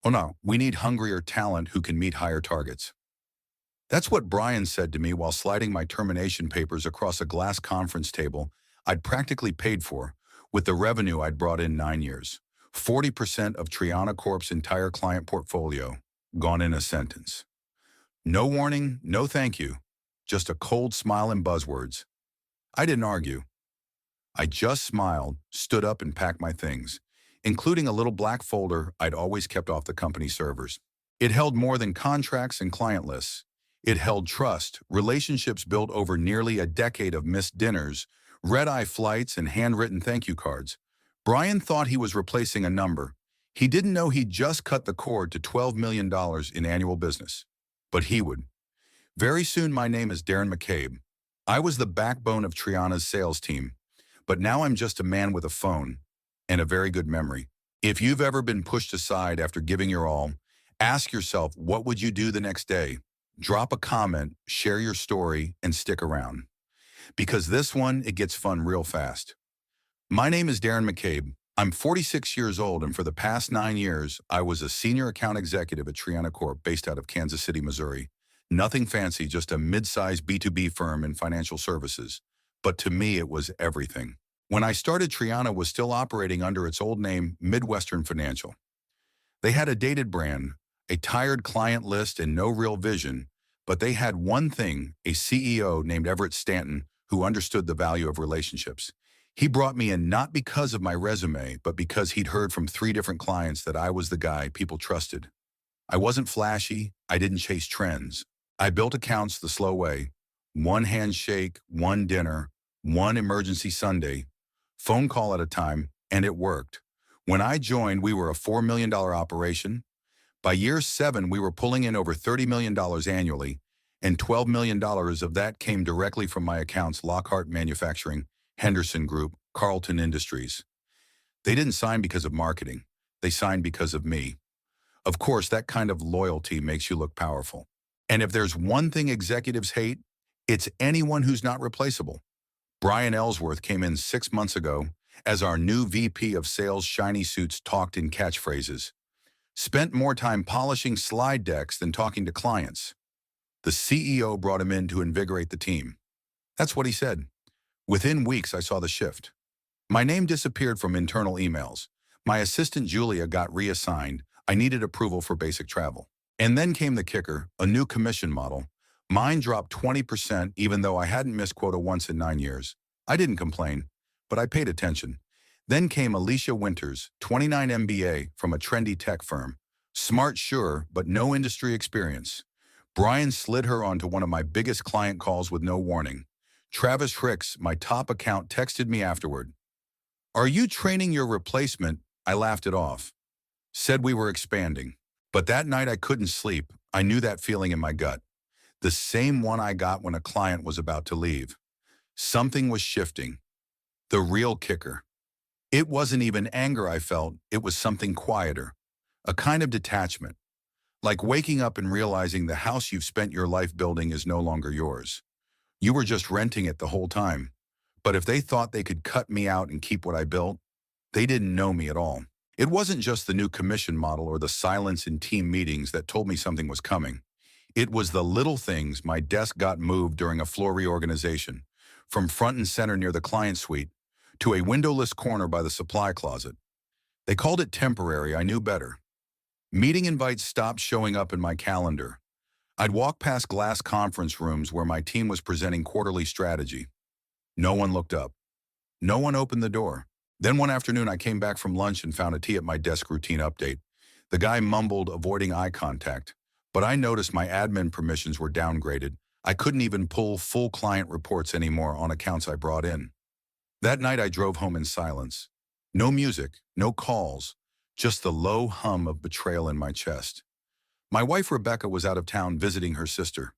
Oh no, we need hungrier talent who can meet higher targets. That's what Brian said to me while sliding my termination papers across a glass conference table I'd practically paid for with the revenue I'd brought in 9 years. 40% of Triana Corp's entire client portfolio gone in a sentence. No warning, no thank you, just a cold smile and buzzwords. I didn't argue. I just smiled, stood up and packed my things, including a little black folder I'd always kept off the company servers. It held more than contracts and client lists. It held trust, relationships built over nearly a decade of missed dinners, red-eye flights, and handwritten thank you cards. Brian thought he was replacing a number. He didn't know he'd just cut the cord to $12 million in annual business. But he would. Very soon my name is Darren McCabe. I was the backbone of Triana's sales team, but now I'm just a man with a phone and a very good memory. If you've ever been pushed aside after giving your all, ask yourself, what would you do the next day? Drop a comment, share your story, and stick around. Because this one, it gets fun real fast. My name is Darren McCabe. I'm 46 years old, and for the past 9 years, I was a senior account executive at Triana Corp based out of Kansas City, Missouri. Nothing fancy, just a mid-sized B2B firm in financial services. But to me, it was everything. When I started, Triana was still operating under its old name, Midwestern Financial. They had a dated brand, a tired client list, and no real vision, but they had one thing, a CEO named Everett Stanton who understood the value of relationships. He brought me in not because of my resume, but because he'd heard from 3 different clients that I was the guy people trusted. I wasn't flashy, I didn't chase trends. I built accounts the slow way. One handshake, one dinner, one emergency Sunday, phone call at a time, and it worked. When I joined, we were a $4 million operation. By year 7, we were pulling in over $30 million annually, and $12 million of that came directly from my accounts: Lockhart Manufacturing, Henderson Group, Carlton Industries. They didn't sign because of marketing. They signed because of me. Of course, that kind of loyalty makes you look powerful. And if there's one thing executives hate, it's anyone who's not replaceable. Brian Ellsworth came in 6 months ago as our new VP of Sales. Shiny suits, talked in catchphrases. Spent more time polishing slide decks than talking to clients. The CEO brought him in to invigorate the team. That's what he said. Within weeks, I saw the shift. My name disappeared from internal emails. My assistant Julia got reassigned. I needed approval for basic travel. And then came the kicker, a new commission model. Mine dropped 20% even though I hadn't missed quota once in 9 years. I didn't complain, but I paid attention. Then came Alicia Winters, 29 MBA from a trendy tech firm. Smart, sure, but no industry experience. Brian slid her onto one of my biggest client calls with no warning. Travis Ricks, my top account, texted me afterward. "Are you training your replacement?" I laughed it off. Said we were expanding. But that night I couldn't sleep. I knew that feeling in my gut. The same one I got when a client was about to leave. Something was shifting. The real kicker. It wasn't even anger I felt, it was something quieter. A kind of detachment. Like waking up and realizing the house you've spent your life building is no longer yours. You were just renting it the whole time. But if they thought they could cut me out and keep what I built, they didn't know me at all. It wasn't just the new commission model or the silence in team meetings that told me something was coming. It was the little things. My desk got moved during a floor reorganization, from front and center near the client suite to a windowless corner by the supply closet. They called it temporary. I knew better. Meeting invites stopped showing up in my calendar. I'd walk past glass conference rooms where my team was presenting quarterly strategy. No one looked up. No one opened the door. Then one afternoon I came back from lunch and found a tea at my desk. Routine update. The guy mumbled, avoiding eye contact. But I noticed my admin permissions were downgraded. I couldn't even pull full client reports anymore on accounts I brought in. That night I drove home in silence. No music, no calls, just the low hum of betrayal in my chest. My wife Rebecca was out of town visiting her sister,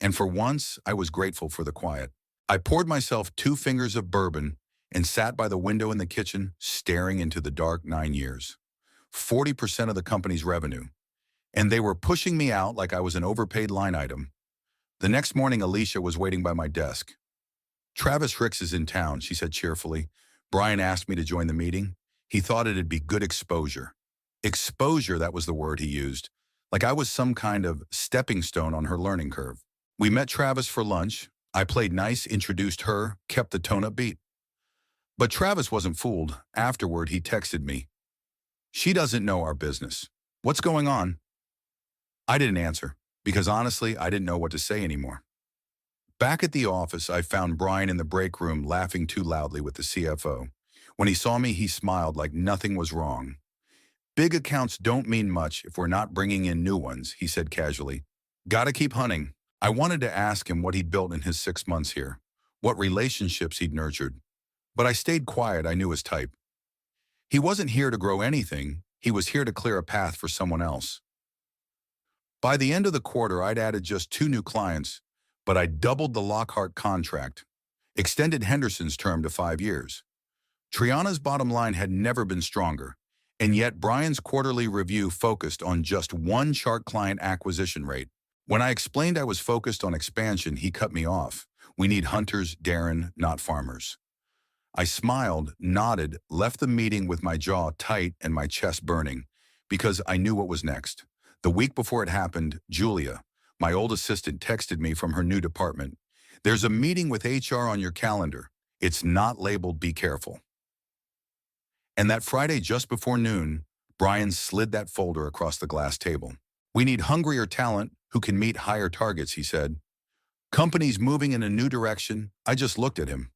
and for once I was grateful for the quiet. I poured myself 2 fingers of bourbon and sat by the window in the kitchen, staring into the dark. 9 years. 40% of the company's revenue. And they were pushing me out like I was an overpaid line item. The next morning, Alicia was waiting by my desk. "Travis Ricks is in town," she said cheerfully. "Brian asked me to join the meeting. He thought it'd be good exposure." Exposure, that was the word he used. Like I was some kind of stepping stone on her learning curve. We met Travis for lunch. I played nice, introduced her, kept the tone upbeat. But Travis wasn't fooled. Afterward, he texted me. She doesn't know our business. What's going on? I didn't answer, because honestly, I didn't know what to say anymore. Back at the office, I found Brian in the break room laughing too loudly with the CFO. When he saw me, he smiled like nothing was wrong. Big accounts don't mean much if we're not bringing in new ones, he said casually. Gotta keep hunting. I wanted to ask him what he'd built in his 6 months here, what relationships he'd nurtured. But I stayed quiet. I knew his type. He wasn't here to grow anything. He was here to clear a path for someone else. By the end of the quarter, I'd added just 2 new clients, but I doubled the Lockhart contract, extended Henderson's term to 5 years. Triana's bottom line had never been stronger, and yet Brian's quarterly review focused on just one chart client acquisition rate. When I explained I was focused on expansion, he cut me off. We need hunters, Darren, not farmers. I smiled, nodded, left the meeting with my jaw tight and my chest burning, because I knew what was next. The week before it happened, Julia, my old assistant, texted me from her new department. There's a meeting with HR on your calendar. It's not labeled "Be careful." And that Friday just before noon, Brian slid that folder across the glass table. We need hungrier talent who can meet higher targets, he said. Companies moving in a new direction. I just looked at him.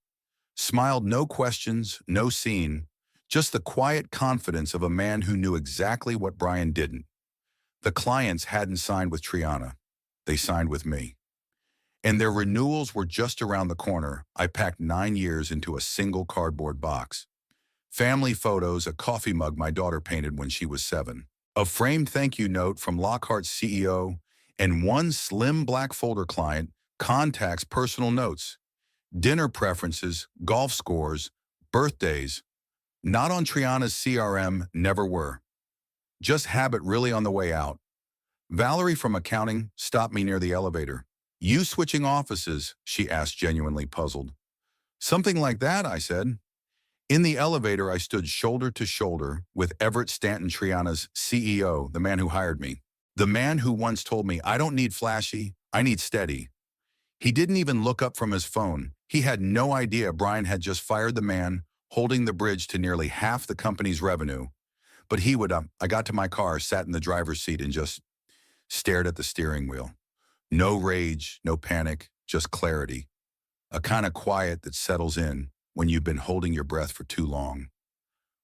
Smiled, no questions, no scene, just the quiet confidence of a man who knew exactly what Brian didn't. The clients hadn't signed with Triana. They signed with me. And their renewals were just around the corner. I packed 9 years into a single cardboard box. Family photos, a coffee mug my daughter painted when she was 7, a framed thank you note from Lockhart's CEO, and one slim black folder client, contacts, personal notes, dinner preferences, golf scores, birthdays. Not on Triana's CRM, never were. Just habit really on the way out. Valerie from accounting stopped me near the elevator. You switching offices? She asked, genuinely puzzled. Something like that, I said. In the elevator, I stood shoulder to shoulder with Everett Stanton, Triana's CEO, the man who hired me. The man who once told me, I don't need flashy, I need steady. He didn't even look up from his phone. He had no idea Brian had just fired the man holding the bridge to nearly half the company's revenue. But he would, I got to my car, sat in the driver's seat, and just stared at the steering wheel. No rage, no panic, just clarity. A kind of quiet that settles in when you've been holding your breath for too long.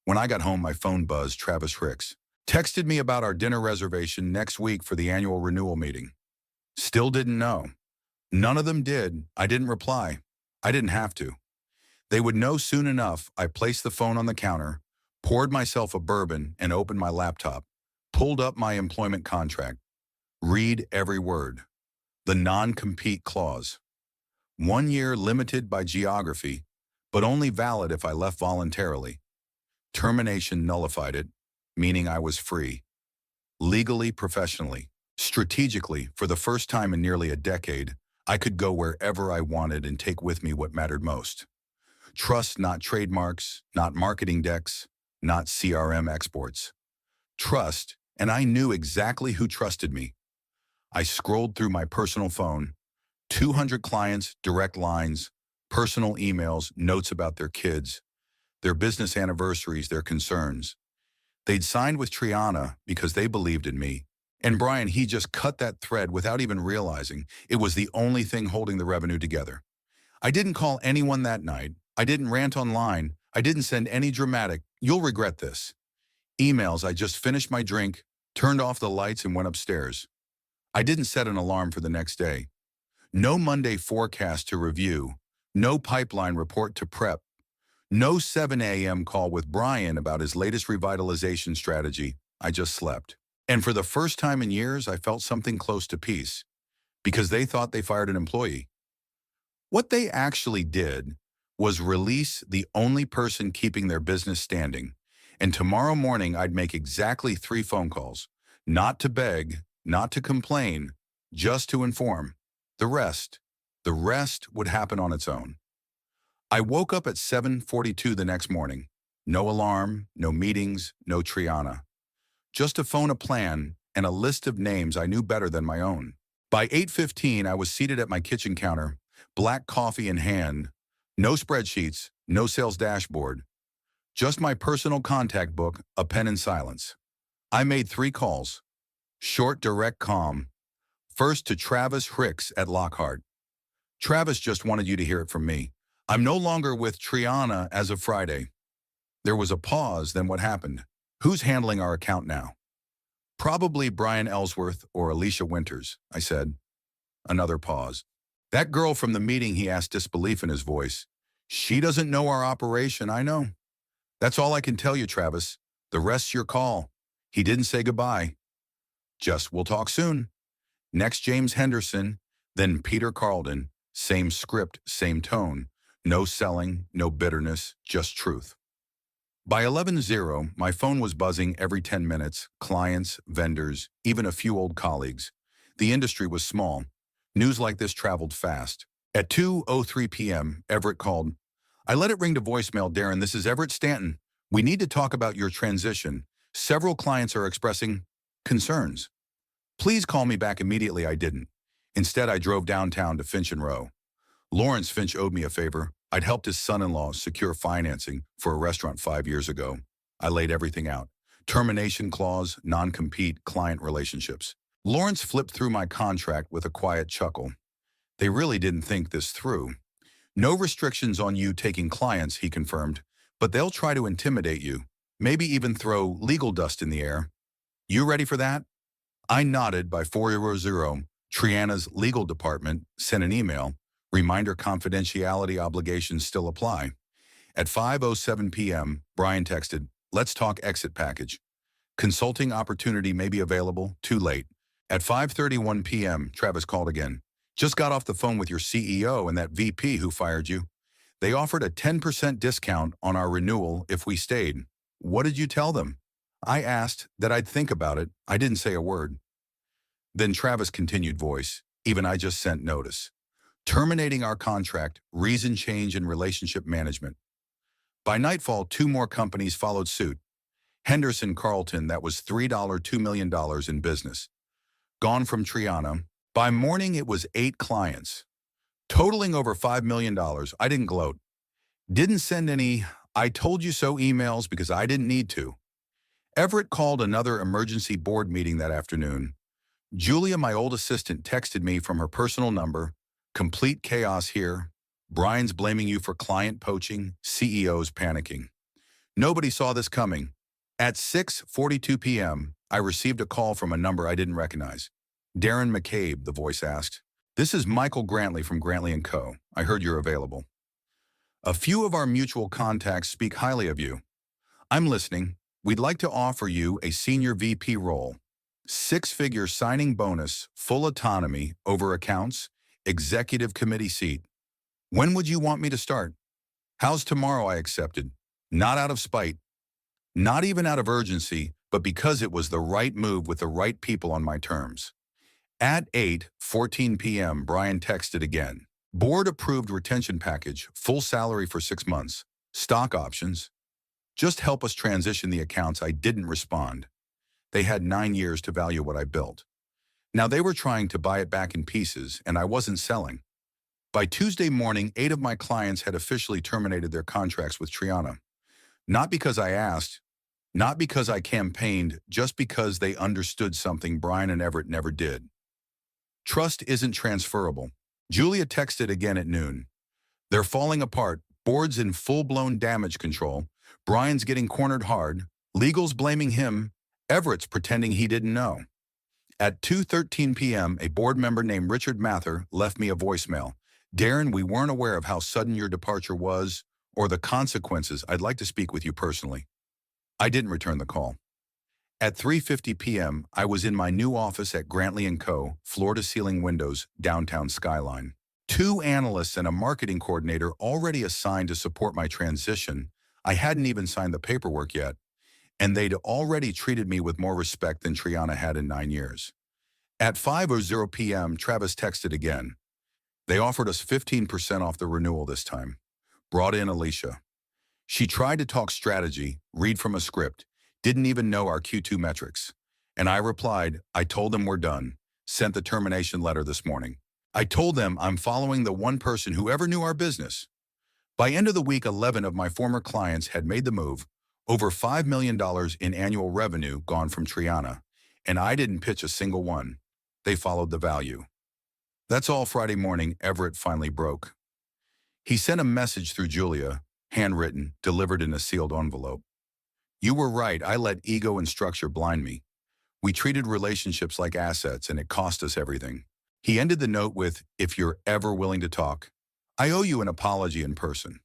When I got home, my phone buzzed. Travis Ricks texted me about our dinner reservation next week for the annual renewal meeting. Still didn't know. None of them did. I didn't reply. I didn't have to. They would know soon enough. I placed the phone on the counter, poured myself a bourbon, and opened my laptop, pulled up my employment contract. Read every word. The non-compete clause. 1 year limited by geography, but only valid if I left voluntarily. Termination nullified it, meaning I was free. Legally, professionally, strategically, for the first time in nearly a decade, I could go wherever I wanted and take with me what mattered most. Trust, not trademarks, not marketing decks, not CRM exports. Trust, and I knew exactly who trusted me. I scrolled through my personal phone, 200 clients, direct lines, personal emails, notes about their kids, their business anniversaries, their concerns. They'd signed with Triana because they believed in me. And Brian, he just cut that thread without even realizing it was the only thing holding the revenue together. I didn't call anyone that night. I didn't rant online. I didn't send any dramatic, "You'll regret this" emails. I just finished my drink, turned off the lights, and went upstairs. I didn't set an alarm for the next day. No Monday forecast to review. No pipeline report to prep. No 7 a.m. call with Brian about his latest revitalization strategy. I just slept. And for the first time in years, I felt something close to peace, because they thought they fired an employee. What they actually did was release the only person keeping their business standing. And tomorrow morning, I'd make exactly 3 phone calls. Not to beg, not to complain, just to inform. The rest would happen on its own. I woke up at 7:42 the next morning. No alarm, no meetings, no Triana. just to phone a plan and a list of names I knew better than my own. By 8:15, I was seated at my kitchen counter, black coffee in hand, no spreadsheets, no sales dashboard, just my personal contact book, a pen and silence. I made 3 calls. Short, direct, calm. First to Travis Hicks at Lockhart. Travis just wanted you to hear it from me. I'm no longer with Triana as of Friday. There was a pause, then what happened? Who's handling our account now? Probably Brian Ellsworth or Alicia Winters, I said. Another pause. That girl from the meeting, he asked, disbelief in his voice. She doesn't know our operation, I know. That's all I can tell you, Travis. The rest's your call. He didn't say goodbye. Just, we'll talk soon. Next, James Henderson, then Peter Carlton. Same script, same tone. No selling, no bitterness, just truth. By 11:00, my phone was buzzing every 10 minutes, clients, vendors, even a few old colleagues. The industry was small. News like this traveled fast. At 2:03 p.m., Everett called. I let it ring to voicemail. Darren, this is Everett Stanton. We need to talk about your transition. Several clients are expressing concerns. Please call me back immediately. I didn't. Instead, I drove downtown to Finch and Row. Lawrence Finch owed me a favor. I'd helped his son-in-law secure financing for a restaurant 5 years ago. I laid everything out. Termination clause, non-compete, client relationships. Lawrence flipped through my contract with a quiet chuckle. They really didn't think this through. No restrictions on you taking clients, he confirmed, but they'll try to intimidate you, maybe even throw legal dust in the air. You ready for that? I nodded. By 4:00, Triana's legal department sent an email. Reminder, confidentiality obligations still apply. At 5:07 p.m., Brian texted, let's talk exit package. Consulting opportunity may be available, too late. At 5:31 p.m., Travis called again. Just got off the phone with your CEO and that VP who fired you. They offered a 10% discount on our renewal if we stayed. What did you tell them? I asked that I'd think about it. I didn't say a word. Then Travis continued voice. Even I just sent notice. Terminating our contract, reason change in relationship management. By nightfall, 2 more companies followed suit. Henderson Carlton, that was $2 million in business. Gone from Triana. By morning, it was 8 clients. Totaling over $5 million. I didn't gloat. Didn't send any I told you so emails because I didn't need to. Everett called another emergency board meeting that afternoon. Julia, my old assistant, texted me from her personal number. Complete chaos here. Brian's blaming you for client poaching. CEO's panicking. Nobody saw this coming. At 6:42 p.m., I received a call from a number I didn't recognize. Darren McCabe, the voice asked. This is Michael Grantley from Grantley & Co. I heard you're available. A few of our mutual contacts speak highly of you. I'm listening. We'd like to offer you a senior VP role. 6-figure signing bonus, full autonomy over accounts, executive committee seat. When would you want me to start? How's tomorrow? I accepted. Not out of spite. Not even out of urgency, but because it was the right move with the right people on my terms. At 8:14 p.m., Brian texted again. Board-approved retention package, full salary for 6 months, stock options. Just help us transition the accounts. I didn't respond. They had 9 years to value what I built. Now they were trying to buy it back in pieces, and I wasn't selling. By Tuesday morning, 8 of my clients had officially terminated their contracts with Triana. Not because I asked, not because I campaigned, just because they understood something Brian and Everett never did. Trust isn't transferable. Julia texted again at noon. They're falling apart, boards in full-blown damage control, Brian's getting cornered hard, legal's blaming him, Everett's pretending he didn't know. At 2:13 p.m., a board member named Richard Mather left me a voicemail. Darren, we weren't aware of how sudden your departure was or the consequences. I'd like to speak with you personally. I didn't return the call. At 3:50 p.m., I was in my new office at Grantley & Co., floor-to-ceiling windows, downtown skyline. 2 analysts and a marketing coordinator already assigned to support my transition. I hadn't even signed the paperwork yet, and they'd already treated me with more respect than Triana had in 9 years. At 5:00 p.m., Travis texted again. They offered us 15% off the renewal this time. Brought in Alicia. She tried to talk strategy, read from a script, Didn't even know our Q2 metrics. And I replied, I told them we're done. Sent the termination letter this morning. I told them I'm following the one person who ever knew our business. By end of the week, 11 of my former clients had made the move, over $5 million in annual revenue gone from Triana, and I didn't pitch a single one. They followed the value. That's all. Friday morning, Everett finally broke. He sent a message through Julia, handwritten, delivered in a sealed envelope. You were right, I let ego and structure blind me. We treated relationships like assets and it cost us everything. He ended the note with, if you're ever willing to talk, I owe you an apology in person.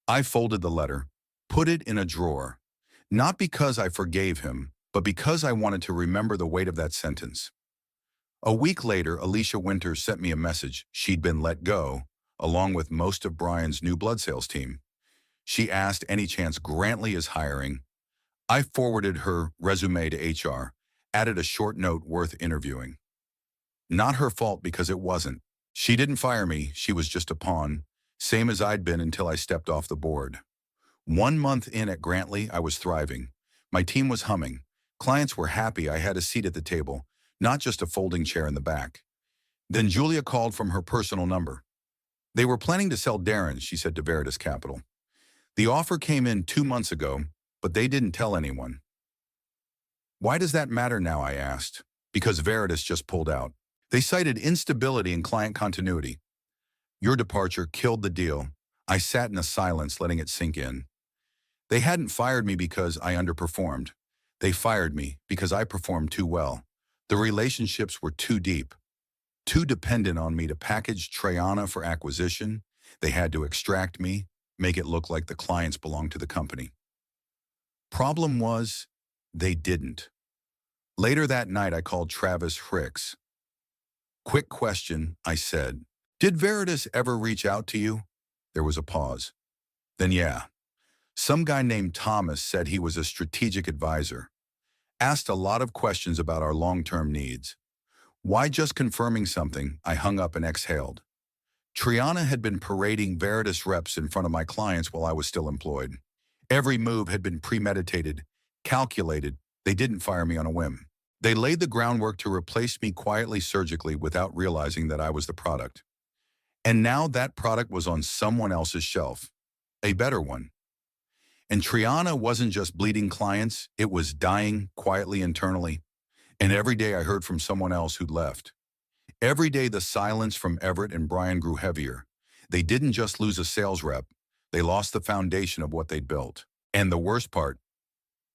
I folded the letter, put it in a drawer, not because I forgave him, but because I wanted to remember the weight of that sentence. A week later, Alicia Winters sent me a message. She'd been let go, along with most of Brian's new blood sales team. She asked any chance Grantley is hiring. I forwarded her resume to HR, added a short note worth interviewing. Not her fault because it wasn't. She didn't fire me, she was just a pawn, same as I'd been until I stepped off the board. 1 month in at Grantley, I was thriving. My team was humming. Clients were happy I had a seat at the table, not just a folding chair in the back. Then Julia called from her personal number. They were planning to sell Darren, she said to Veritas Capital. The offer came in 2 months ago, but they didn't tell anyone. Why does that matter now, I asked. Because Veritas just pulled out. They cited instability in client continuity. Your departure killed the deal. I sat in a silence, letting it sink in. They hadn't fired me because I underperformed. They fired me because I performed too well. The relationships were too deep, too dependent on me to package Triana for acquisition. They had to extract me, make it look like the clients belonged to the company. Problem was, they didn't. Later that night, I called Travis Fricks. Quick question, I said. Did Veritas ever reach out to you? There was a pause. Then yeah. Some guy named Thomas said he was a strategic advisor. Asked a lot of questions about our long-term needs. Why just confirming something? I hung up and exhaled. Triana had been parading Veritas reps in front of my clients while I was still employed. Every move had been premeditated, calculated. They didn't fire me on a whim. They laid the groundwork to replace me quietly, surgically, without realizing that I was the product. And now that product was on someone else's shelf. A better one. And Triana wasn't just bleeding clients, it was dying quietly internally. And every day I heard from someone else who'd left. Every day the silence from Everett and Brian grew heavier. They didn't just lose a sales rep, they lost the foundation of what they'd built. And the worst part,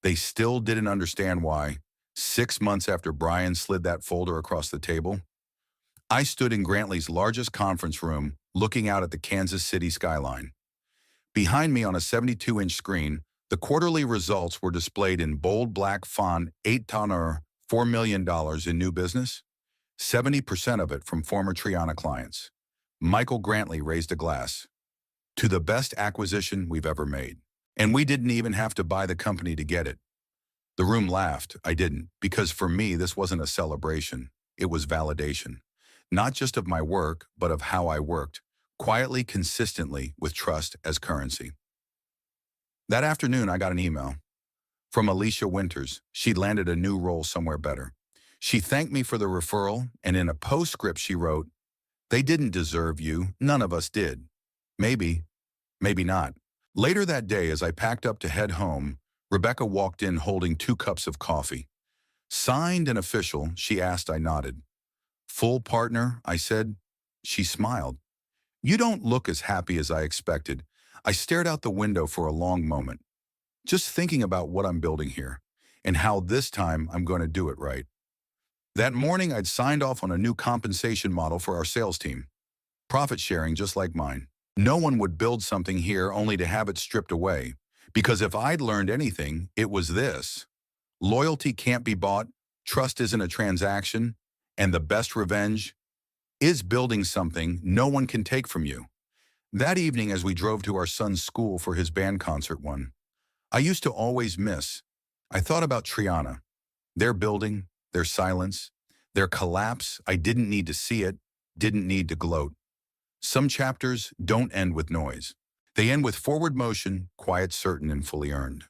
they still didn't understand why. 6 months after Brian slid that folder across the table, I stood in Grantley's largest conference room, looking out at the Kansas City skyline. Behind me on a 72-inch screen, the quarterly results were displayed in bold black font, 8-tonner, $4 million in new business, 70% of it from former Triana clients. Michael Grantley raised a glass. To the best acquisition we've ever made. And we didn't even have to buy the company to get it. The room laughed. I didn't, because for me this wasn't a celebration. It was validation. Not just of my work, but of how I worked, quietly, consistently, with trust as currency. That afternoon I got an email from Alicia Winters. She'd landed a new role somewhere better. She thanked me for the referral, and in a postscript she wrote, "They didn't deserve you, none of us did. Maybe, maybe not." Later that day, as I packed up to head home, Rebecca walked in holding 2 cups of coffee. Signed and official, she asked. I nodded. Full partner, I said. She smiled. You don't look as happy as I expected. I stared out the window for a long moment, just thinking about what I'm building here, and how this time I'm going to do it right. That morning, I'd signed off on a new compensation model for our sales team. Profit sharing just like mine. No one would build something here only to have it stripped away. Because if I'd learned anything, it was this. Loyalty can't be bought, trust isn't a transaction, and the best revenge is building something no one can take from you. That evening, as we drove to our son's school for his band concert one, I used to always miss. I thought about Triana, their building, their silence, their collapse. I didn't need to see it, didn't need to gloat. Some chapters don't end with noise. They end with forward motion, quiet, certain, and fully earned.